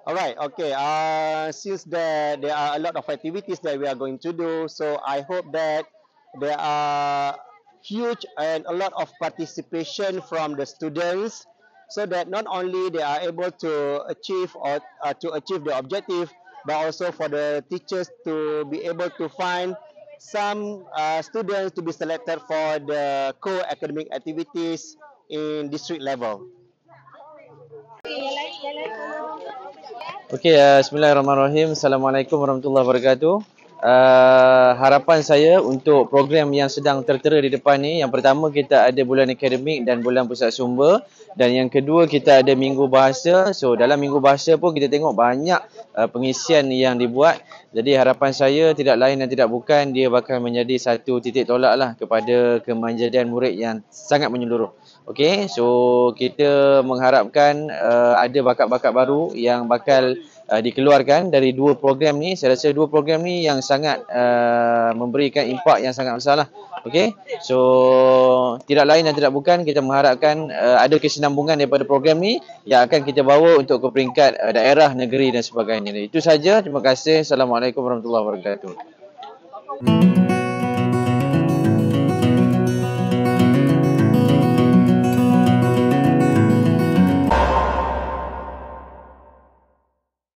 All right. Okay. Since there are a lot of activities that we are going to do, so I hope that there are huge and a lot of participation from the students, so that not only they are able to achieve or to achieve the objective, but also for the teachers to be able to find some students to be selected for the core academic activities in district level. Okey, bismillahirrahmanirrahim. Assalamualaikum warahmatullahi wabarakatuh. Harapan saya untuk program yang sedang tertera di depan ni, yang pertama kita ada bulan akademik dan bulan pusat sumber, dan yang kedua kita ada minggu bahasa. So dalam minggu bahasa pun kita tengok banyak pengisian yang dibuat. Jadi harapan saya tidak lain dan tidak bukan, dia bakal menjadi satu titik tolak lah kepada kemanjadian murid yang sangat menyeluruh. Okey, so kita mengharapkan ada bakat-bakat baru yang bakal dikeluarkan dari dua program ni. Saya rasa dua program ni yang sangat memberikan impak yang sangat besar lah. Okey, so tidak lain dan tidak bukan, kita mengharapkan ada kesinambungan daripada program ni yang akan kita bawa untuk ke peringkat daerah, negeri dan sebagainya. Itu saja. Terima kasih. Assalamualaikum warahmatullahi wabarakatuh.